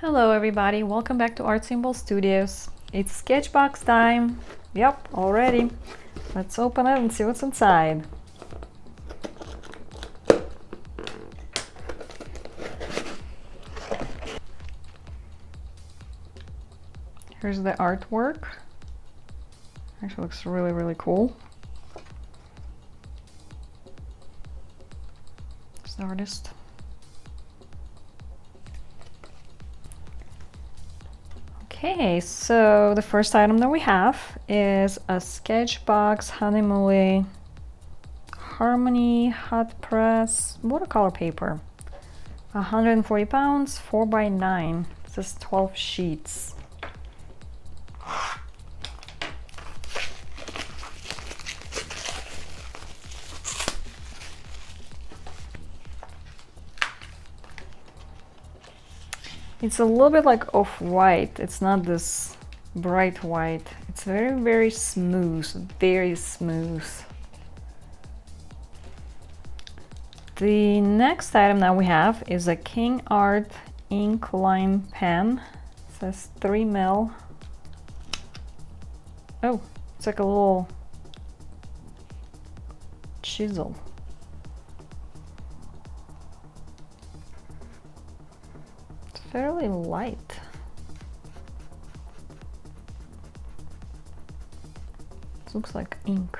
Hello everybody, welcome back to Art Symbol Studios. It's Sketchbox time. Yep, already. Let's open it and see what's inside. Here's the artwork. Actually looks really cool. It's the artist. Okay, so the first item that we have is a Sketchbox Honeymoon Harmony Hot Press watercolor paper. 140 pounds, 4x9. This is 12 sheets. It's a little bit like off-white. It's not this bright white. It's very smooth, very smooth. The next item that we have is a King Art ink line pen. It says 3mm. Oh, it's like a little chisel. Fairly light. It looks like ink.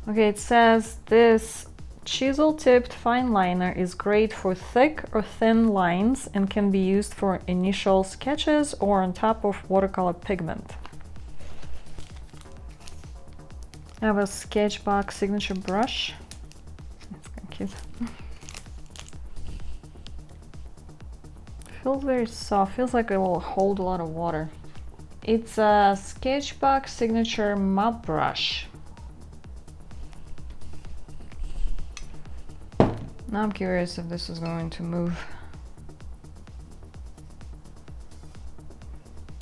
Okay, it says this chisel-tipped fine liner is great for thick or thin lines and can be used for initial sketches or on top of watercolor pigment. I have a Sketchbox signature brush. That's kind of cute. Feels very soft. Feels like it will hold a lot of water. It's a Sketchbox signature mop brush. Now I'm curious if this is going to move.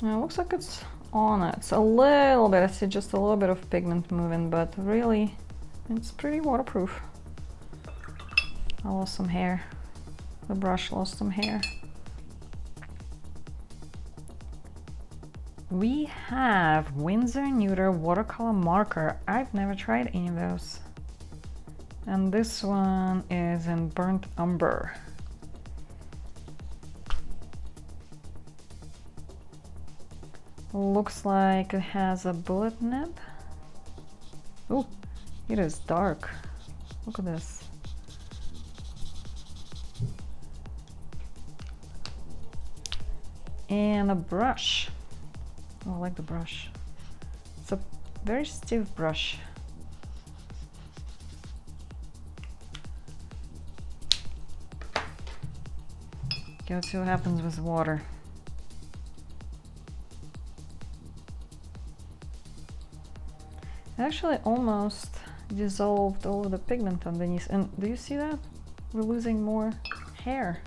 Now it looks like it's on it. It's a little bit, I see just a little bit of pigment moving, but really it's pretty waterproof. I lost some hair. The brush lost some hair. We have Winsor & Newton watercolor marker. I've never tried any of those. And this one is in burnt umber. Looks like it has a bullet nib. Oh, it is dark. Look at this. And a brush. Oh, I like the brush. It's a very stiff brush. Okay, let's see what happens with water. It actually almost dissolved all of the pigment underneath. And do you see that? We're losing more hair.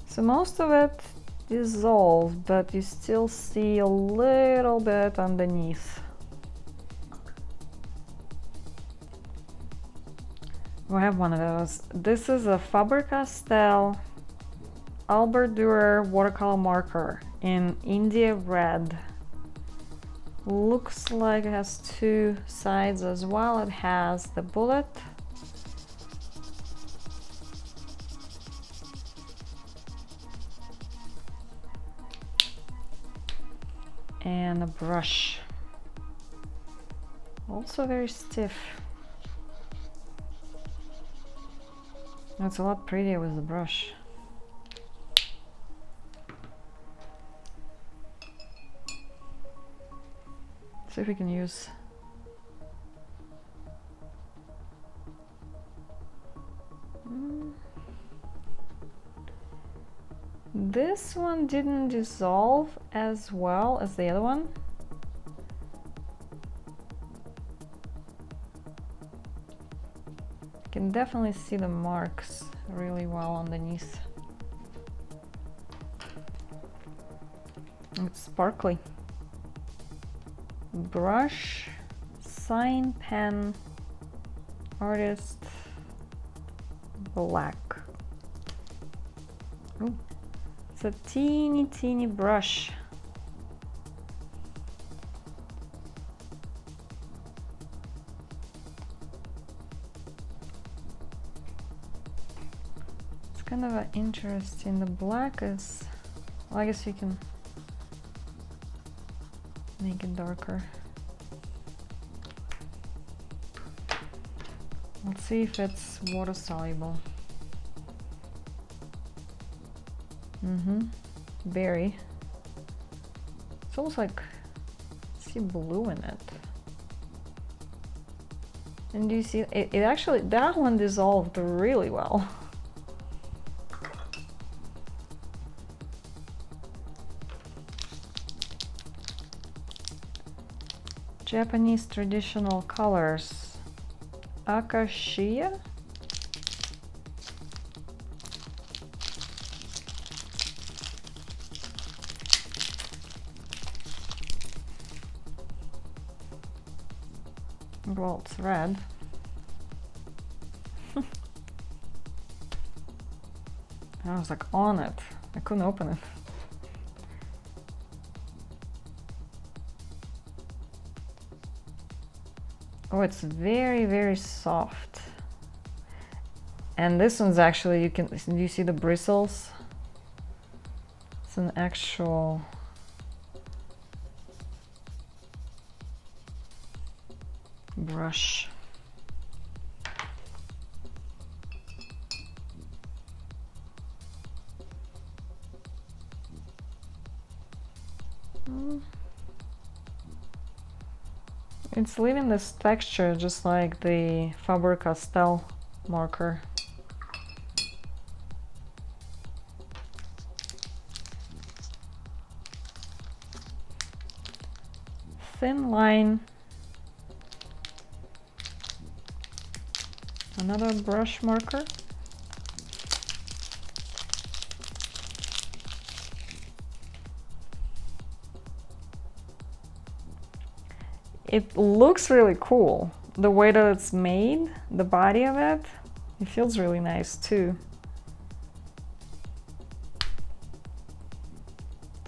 So most of it dissolved, but you still see a little bit underneath. We have one of those. This is a Faber-Castell Albert Dürer watercolor marker in India red. Looks like it has two sides as well. It has the bullet and a brush. Also very stiff. It's a lot prettier with the brush. See if we can use this one didn't dissolve as well as the other one. You can definitely see the marks really well underneath. It's sparkly. Brush, sign pen, artist, black. Ooh, it's a teeny brush. It's kind of interesting. The black is, well, I guess you can make it darker. Let's see if it's water soluble. Very. It's almost like I see blue in it. And do you see it actually, that one dissolved really well. Japanese traditional colors. Acacia? Well, it's red. I was like on it. I couldn't open it. Oh, it's very soft. And this one's actually, do you see the bristles? It's an actual brush. It's leaving this texture just like the Faber-Castell marker. Thin line. Another brush marker. It looks really cool. The way that it's made, the body of it, it feels really nice too.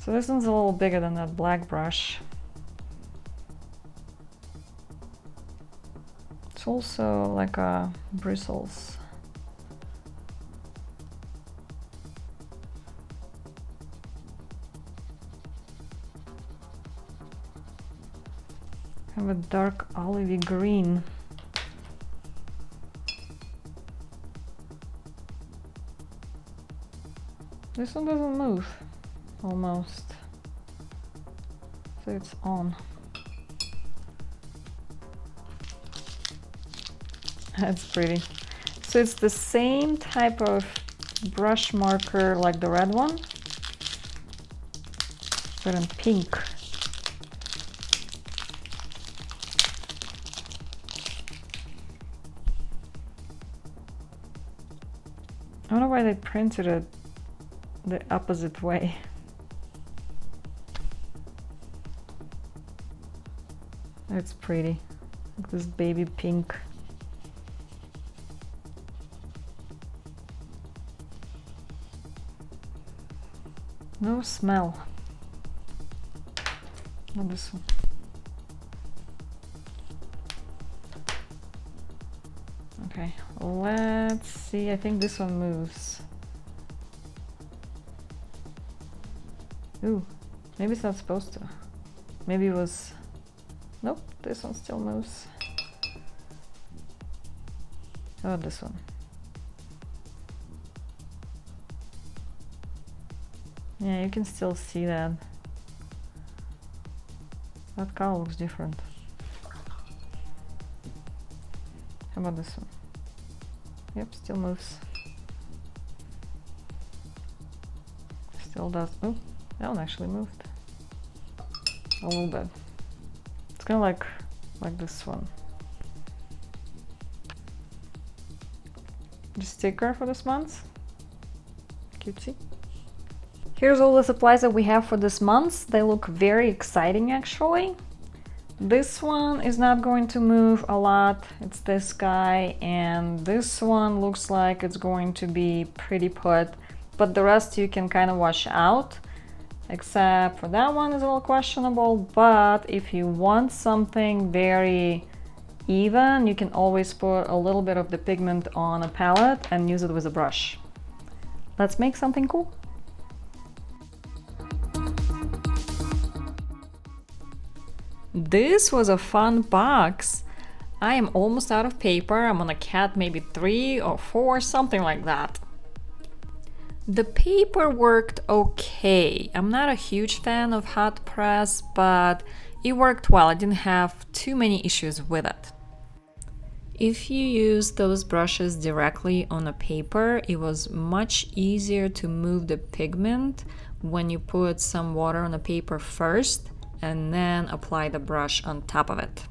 So this one's a little bigger than that black brush. It's also like bristles. Have a dark olivey green. This one doesn't move, almost. So it's on. That's pretty. So it's the same type of brush marker like the red one, but in pink. I don't know why they printed it the opposite way. It's pretty. Like this baby pink. No smell. Not this one. Okay, let's see. I think this one moves. Ooh, maybe it's not supposed to. Maybe it was... Nope, this one still moves. How about this one? Yeah, you can still see that. That color looks different. How about this one? Yep, still moves. Still does. Oh, that one actually moved. A little bit. It's kind of like this one. The sticker for this month. Cutesy. Here's all the supplies that we have for this month. They look very exciting actually. This one is not going to move a lot. It's this guy, and this one looks like it's going to be pretty put, but the rest you can kind of wash out, except for that one is a little questionable. But if you want something very even, you can always put a little bit of the pigment on a palette and use it with a brush. Let's make something cool. This was a fun box. I am almost out of paper. I'm on a cat maybe 3 or 4, something like that. The paper worked okay. I'm not a huge fan of hot press, but it worked well. I didn't have too many issues with it. If you use those brushes directly on a paper, it was much easier to move the pigment when you put some water on the paper first and then apply the brush on top of it.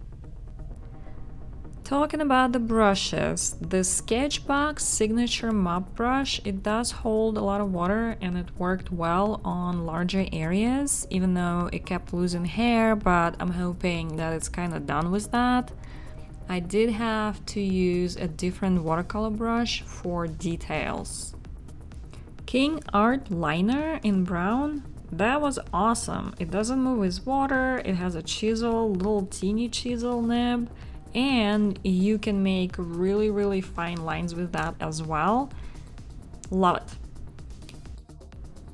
Talking about the brushes, the Sketchbox Signature Mop Brush, it does hold a lot of water and it worked well on larger areas, even though it kept losing hair, but I'm hoping that it's kind of done with that. I did have to use a different watercolor brush for details. King Art Liner in brown, that was awesome. It doesn't move with water, it has a chisel, little teeny chisel nib, and you can make really fine lines with that as well. Love it.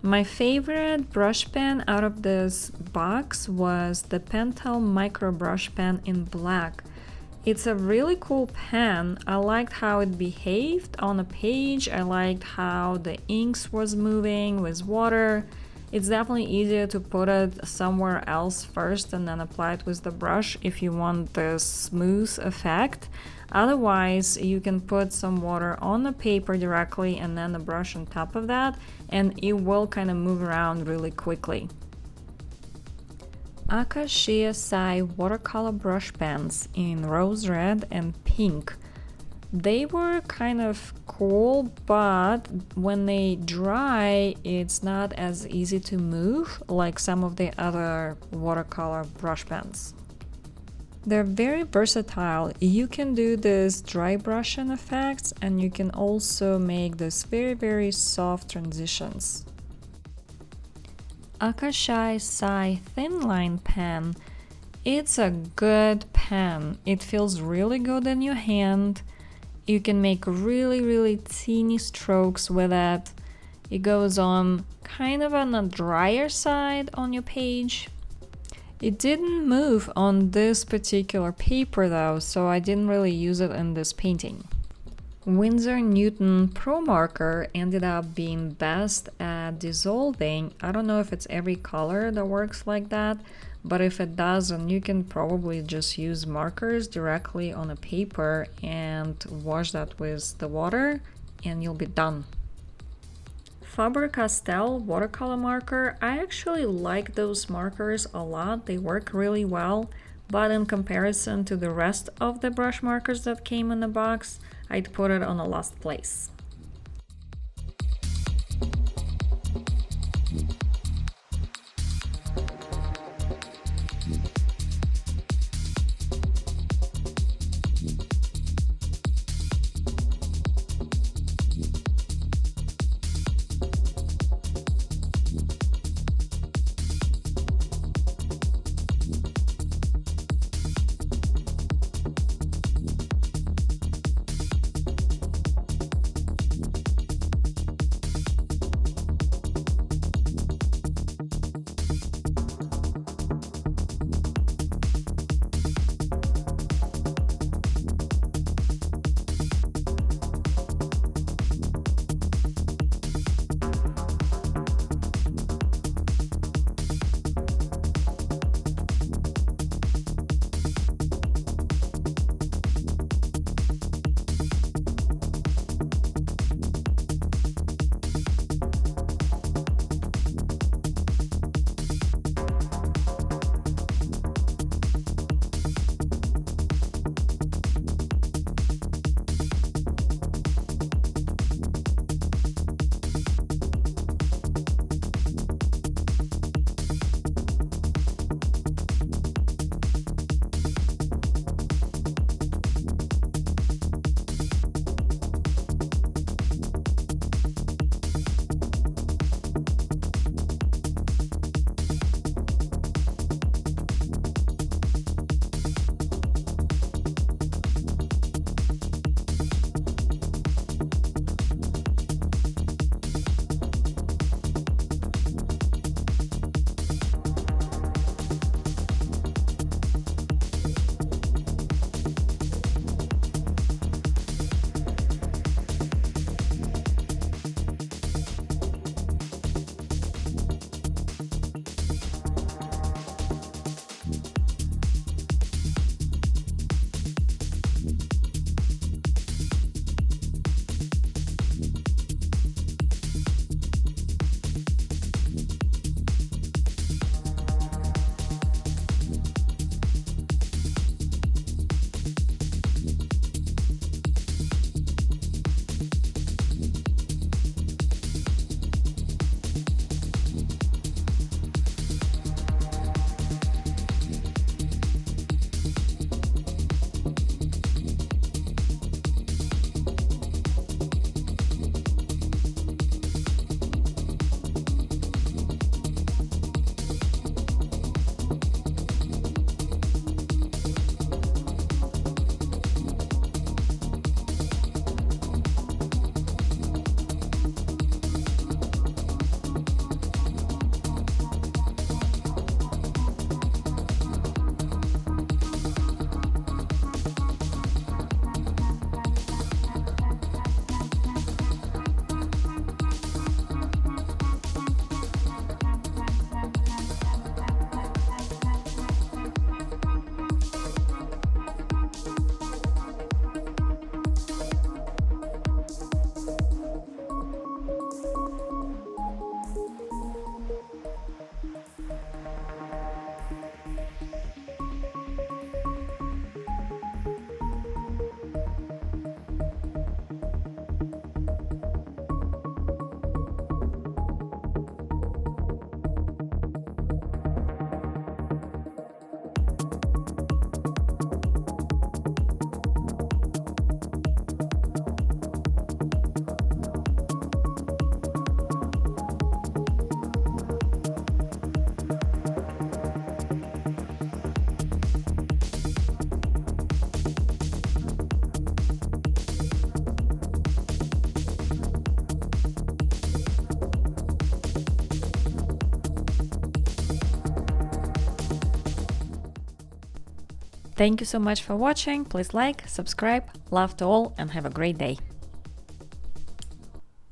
My favorite brush pen out of this box was the Pentel Micro Brush Pen in black. It's a really cool pen. I liked how it behaved on a page. I liked how the inks was moving with water. It's definitely easier to put it somewhere else first and then apply it with the brush if you want the smooth effect. Otherwise, you can put some water on the paper directly and then the brush on top of that, and it will kind of move around really quickly. Acacia Sai watercolor brush pens in rose red and pink. They were kind of cool, but when they dry, it's not as easy to move like some of the other watercolor brush pens. They're very versatile. You can do this dry brushing effects, and you can also make this very soft transitions. Acacia Sai Thin Line pen. It's a good pen. It feels really good in your hand. You can make really teeny strokes with it. It goes on kind of on the drier side on your page. It didn't move on this particular paper though, so I didn't really use it in this painting. Winsor Newton Pro Marker ended up being best at dissolving. I don't know if it's every color that works like that, but if it doesn't, you can probably just use markers directly on a paper and wash that with the water and you'll be done. Faber-Castell watercolor marker. I actually like those markers a lot. They work really well, but in comparison to the rest of the brush markers that came in the box, I'd put it on the last place. Thank you so much for watching. Please like, subscribe, love to all, and have a great day.